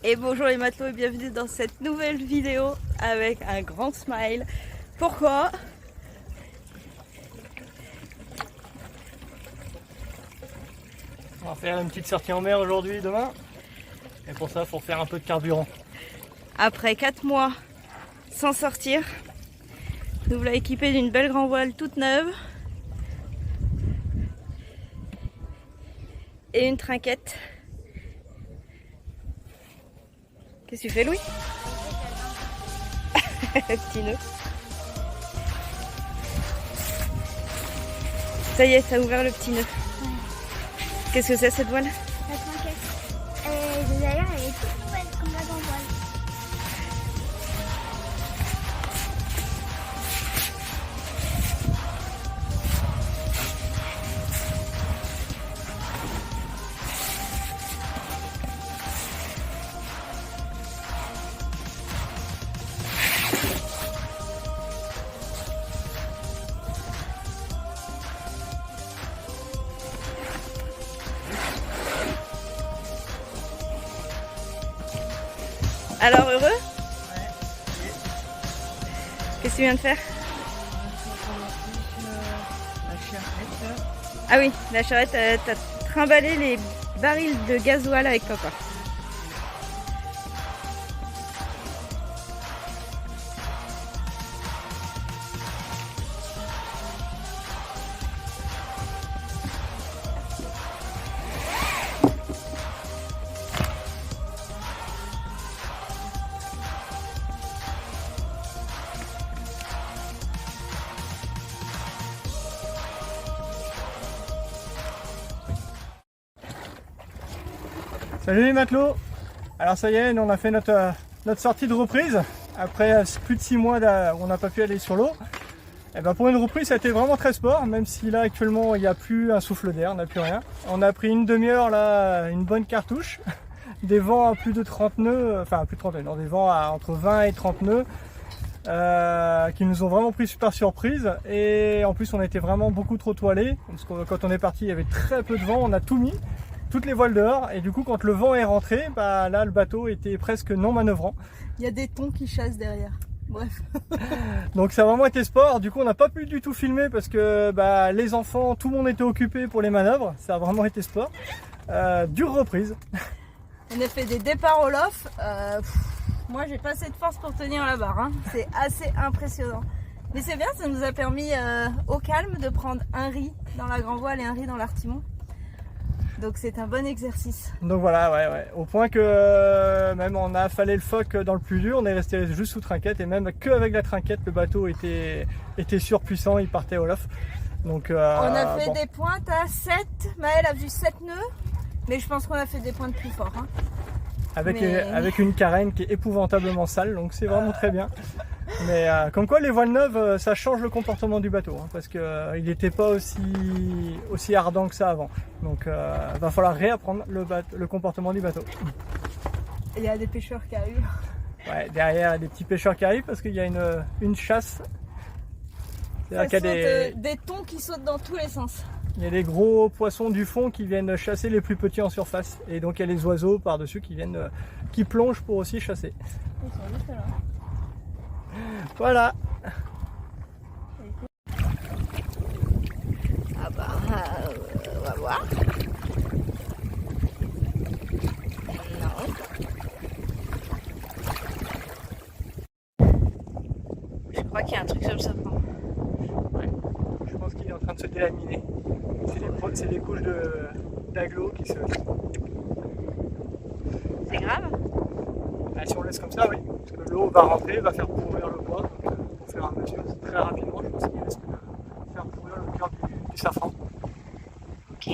Et bonjour les matelots et bienvenue dans cette nouvelle vidéo avec un grand smile. Pourquoi? On va faire une petite sortie en mer aujourd'hui, demain. Et pour ça, il faut faire un peu de carburant. Après 4 mois sans sortir, nous voilà équipés d'une belle grand voile toute neuve. Et une trinquette. Qu'est-ce que tu fais, Louis? Petit nœud. Ça y est, ça a ouvert le petit nœud. Qu'est-ce que c'est cette voile? La trinquette. D'ailleurs, elle est toute nouvelle comme la grande voile. Alors, heureux? Qu'est-ce que tu viens de faire? Ah oui, la charrette, t'as trimballé les barils de gasoil avec papa. Salut les matelots. Alors ça y est, nous on a fait notre sortie de reprise. Après plus de 6 mois où on n'a pas pu aller sur l'eau. Et ben pour une reprise, ça a été vraiment très sport, même si là actuellement il n'y a plus un souffle d'air, on n'a plus rien. On a pris une demi-heure là, une bonne cartouche. Des vents à plus de 30 nœuds, enfin plus de 30 nœuds, non, des vents à entre 20 et 30 nœuds. Qui nous ont vraiment pris super surprise. Et en plus on a été vraiment beaucoup trop toilés. Parce que quand on est parti, il y avait très peu de vent, on a tout mis. Toutes les voiles dehors, et du coup quand le vent est rentré, bah là le bateau était presque non manœuvrant. Il y a des thons qui chassent derrière. Bref. Donc ça a vraiment été sport. Du coup on n'a pas pu du tout filmer parce que bah, les enfants, tout le monde était occupé pour les manœuvres. Ça a vraiment été sport. Dure reprise. On a fait des départs au loft. Moi j'ai pas assez de force pour tenir la barre. Hein. C'est assez impressionnant. Mais c'est bien, ça nous a permis au calme de prendre un riz dans la grand voile et un riz dans l'artimon. Donc c'est un bon exercice. Donc voilà, ouais. Au point que même on a affalé le phoque dans le plus dur, on est resté juste sous trinquette et même qu'avec la trinquette, le bateau était surpuissant, il partait au loft. Donc, on a fait des pointes à 7, Maëlle a vu 7 nœuds, mais je pense qu'on a fait des pointes plus forts. Hein. Avec une carène qui est épouvantablement sale, donc c'est vraiment très bien. Mais comme quoi les voiles neuves, ça change le comportement du bateau, hein, parce qu'il n'était pas aussi ardent que ça avant. Donc va falloir réapprendre le comportement du bateau. Il y a des pêcheurs qui arrivent. Ouais, derrière il y a des petits pêcheurs qui arrivent parce qu'il y a une chasse. Des thons qui sautent dans tous les sens. Il y a des gros poissons du fond qui viennent chasser les plus petits en surface. Et donc il y a les oiseaux par-dessus qui plongent pour aussi chasser. Voilà. Ah bah, on va voir. Non. Je crois qu'il y a un truc sur le sapin. Ouais. Je pense qu'il est en train de se délaminer. C'est les couches d'aglo qui se... C'est grave? Ah, si on laisse comme ça, oui. Parce que l'eau va rentrer, va faire pourrir le bois. Donc, pour faire un mesure, c'est très rapidement, je pense qu'il risque de faire pourrir le cœur du safran. Ok.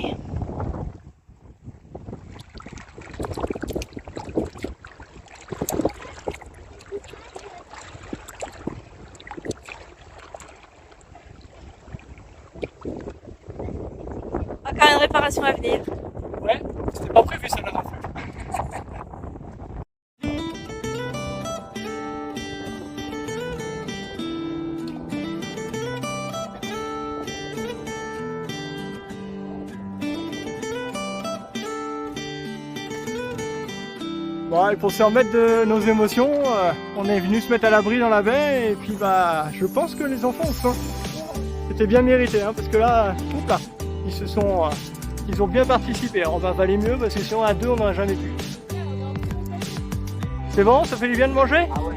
Encore une réparation à venir. Ouais, c'était pas prévu ça là non plus. Bon, et pour se remettre de nos émotions, on est venu se mettre à l'abri dans la baie et puis bah je pense que les enfants ont faim. C'était bien mérité hein, parce que là, oups, ils ont bien participé. Alors, on va avaler mieux parce que sinon à deux on n'en a jamais pu. C'est bon, ça fait du bien de manger? Ah ouais.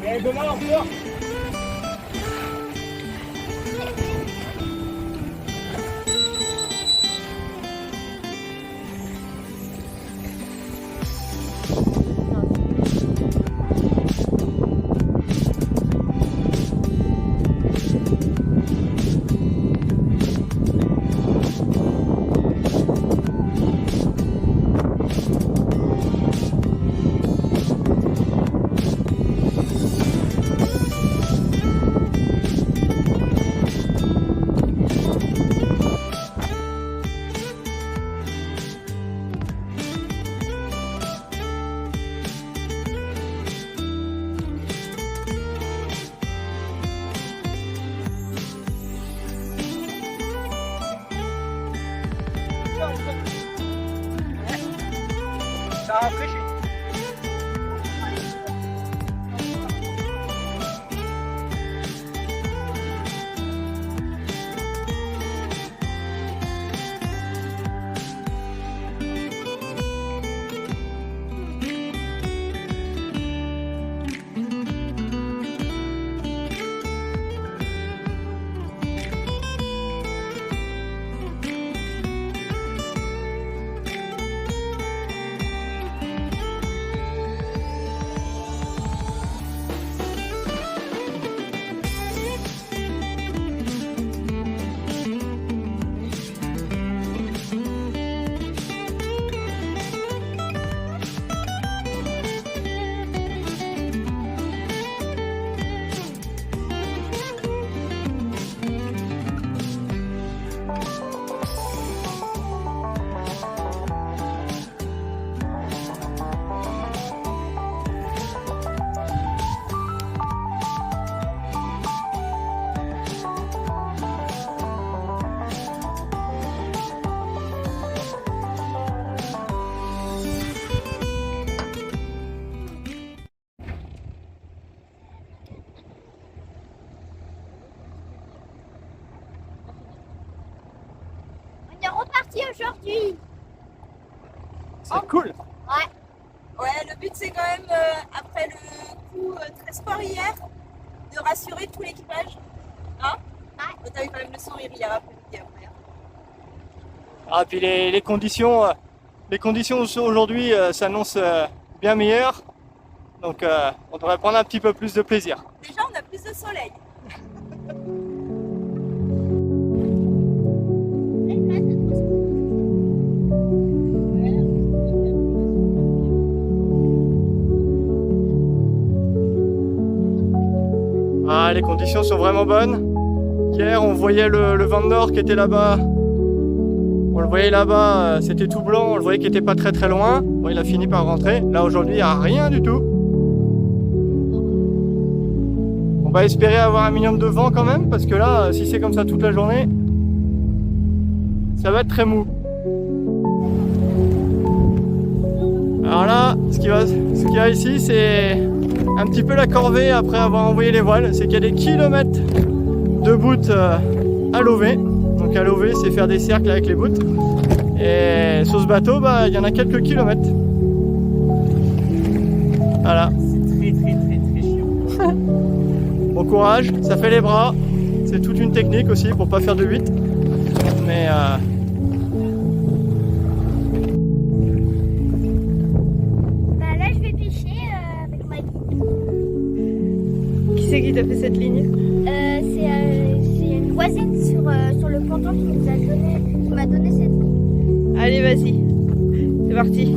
Et demain, on sort. Ça a rafraîchi. aujourd'hui. C'est cool. Ouais. Ouais, le but c'est quand même, après le coup très sport hier, de rassurer tout l'équipage. Hein? Ouais. T'as eu quand même le sourire hier après-midi après. Ah, puis les conditions aujourd'hui s'annoncent bien meilleures. Donc on devrait prendre un petit peu plus de plaisir. Déjà on a plus de soleil. Ah, les conditions sont vraiment bonnes. Hier, on voyait le vent de nord qui était là-bas. On le voyait là-bas, c'était tout blanc, on le voyait qu'il n'était pas très très loin. Bon, il a fini par rentrer. Là, aujourd'hui, il n'y a rien du tout. On va espérer avoir un minimum de vent quand même, parce que là, si c'est comme ça toute la journée, ça va être très mou. Alors là, ce qu'il y a ici, c'est un petit peu la corvée après avoir envoyé les voiles. C'est qu'il y a des kilomètres de bouts à lever. Donc à lever, c'est faire des cercles avec les bouts. Et sur ce bateau, bah, il y en a quelques kilomètres. Voilà. C'est très chiant. Bon courage, ça fait les bras. C'est toute une technique aussi pour pas faire de 8. Mais Bah là, je vais pêcher avec ma guide. Qui c'est qui t'a fait cette ligne? C'est une voisine sur le ponton qui m'a donné cette ligne. Allez vas-y, c'est parti.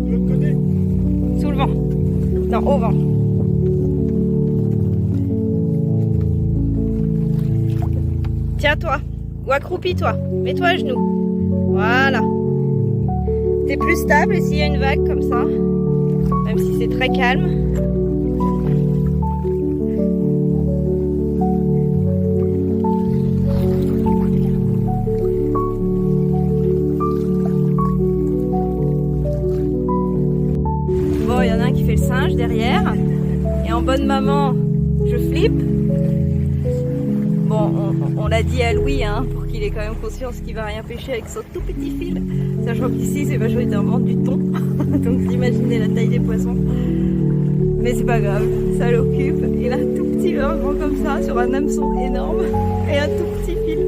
de l'autre côté. Sous le vent. Non, au vent. Tiens-toi, ou accroupis-toi, mets-toi à genoux. Voilà. T'es plus stable s'il y a une vague comme ça, même si c'est très calme. Bon, il y en a un qui fait le singe derrière. Et en bonne maman, je flippe. Bon, on l'a dit à Louis, hein, pour qu'il ait quand même conscience qu'il va rien pêcher avec son tout petit fil. Sachant qu'ici, c'est majoritairement du thon. Donc, vous imaginez la taille des poissons. Mais c'est pas grave, ça l'occupe. Il a un tout petit vent comme ça, sur un hameçon énorme. Et un tout petit fil.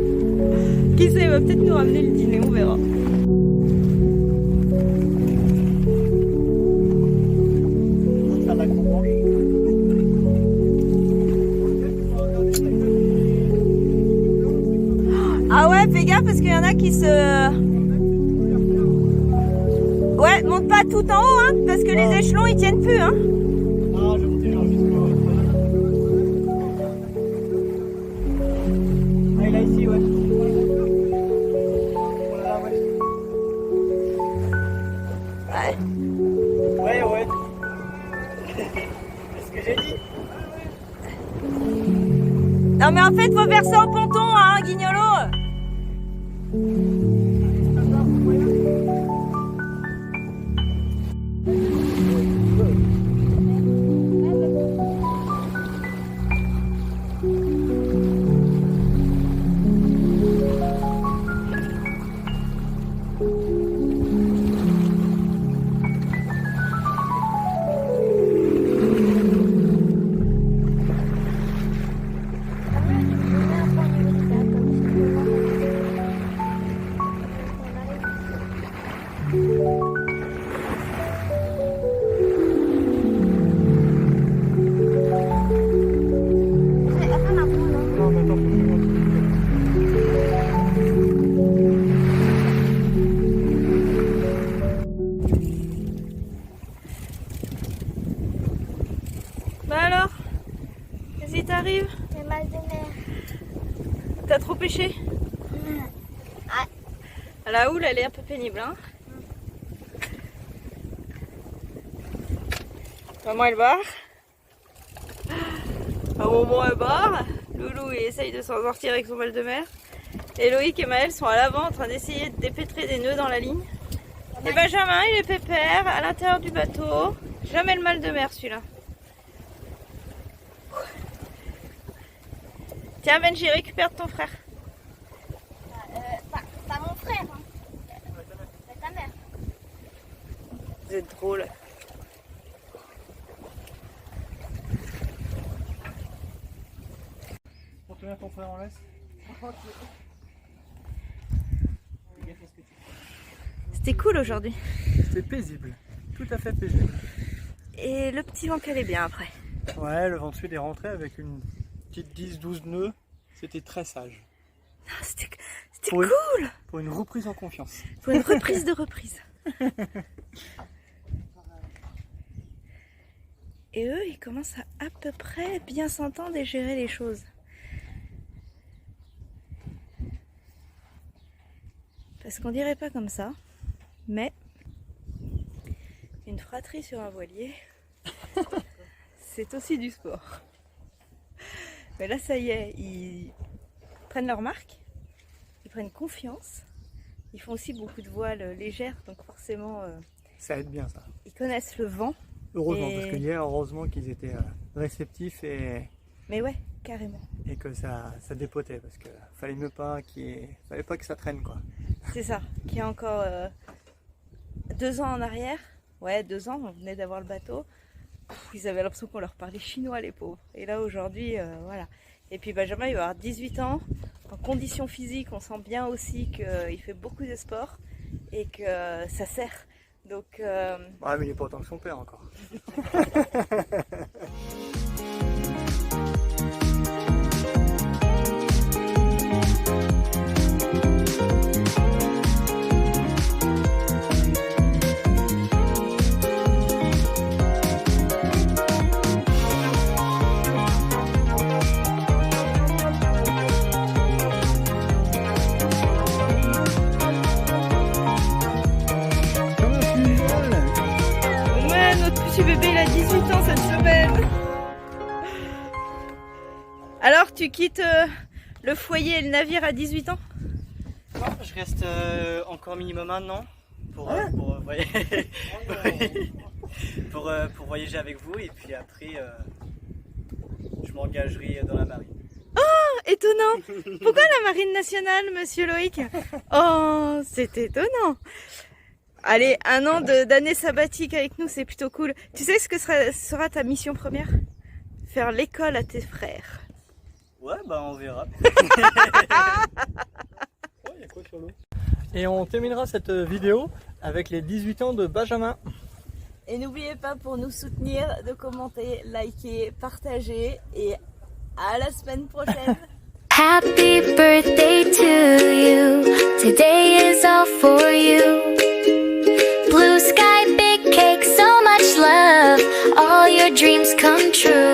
Qui sait, il va peut-être nous ramener le dîner, on verra. Faire la croix. Ah ouais, fais gaffe parce qu'il y en a qui se... Ouais, monte pas tout en haut, hein, parce que les échelons ils tiennent plus, hein. Ah, je vais monter genre jusqu'au... Ah, il est ici, ouais. Voilà, ouais. Ouais. Ouais. C'est ce que j'ai dit. Non mais en fait, faut faire ça au ponton, hein, Guignolo. Non, mais attends, faut que je monte. Bah alors, qu'est-ce qui t'arrive? J'ai mal de mer. T'as trop pêché? Ah, La houle, elle est un peu pénible, hein. Maman, elle barre. À un moment, elle barre. Loulou, il essaye de s'en sortir avec son mal de mer. Et Loïc et Maël sont à l'avant en train d'essayer de dépêtrer des nœuds dans la ligne. Et Benjamin, il est pépère à l'intérieur du bateau. Jamais le mal de mer, celui-là. Tiens Benji, récupère ton frère. Pas mon frère, hein. Ta mère. Vous êtes drôle. On te met ton frère en laisse. C'était cool aujourd'hui. C'était paisible, tout à fait paisible. Et le petit vent calait bien après. Ouais, le vent de sud est rentré avec une petite 10-12 nœuds. C'était très sage. Ah, c'était Pour cool. Pour une reprise en confiance. Pour une reprise de reprise. Et eux, ils commencent à peu près bien s'entendre et gérer les choses. Parce qu'on dirait pas comme ça, mais une fratrie sur un voilier, c'est aussi du sport. Mais là, ça y est, ils prennent leur marque, ils prennent confiance. Ils font aussi beaucoup de voiles légères, donc forcément, Ça aide bien ça. ils connaissent le vent. Heureusement, Et- parce que hier, heureusement qu'ils étaient réceptifs et Mais ouais, carrément. que ça dépotait. Parce que fallait pas que ça traîne quoi. C'est ça, qui a encore 2 ans en arrière. Ouais, 2 ans, on venait d'avoir le bateau. Ils avaient l'impression qu'on leur parlait chinois, les pauvres. Et là, aujourd'hui, voilà. Et puis Benjamin, il va avoir 18 ans. En condition physique, on sent bien aussi qu'il fait beaucoup de sport et que ça sert. Donc, Ouais, mais il est pas autant que son père encore. ouais, notre petit bébé, il a 18 ans cette semaine. Alors, tu quittes le foyer et le navire à 18 ans? Non, je reste encore minimum 1 an pour voyager avec vous et puis après je m'engagerai dans la marine. Étonnant. Pourquoi la marine nationale, monsieur Loïc? Oh, c'est étonnant. Allez, 1 an d'année sabbatique avec nous, c'est plutôt cool. Tu sais ce que sera ta mission première? Faire l'école à tes frères. Ouais, bah on verra. Et on terminera cette vidéo avec les 18 ans de Benjamin. Et n'oubliez pas pour nous soutenir de commenter, liker, partager et à la semaine prochaine. Happy birthday to you. Today is all for you. Blue sky, big cake, so much love. All your dreams come true.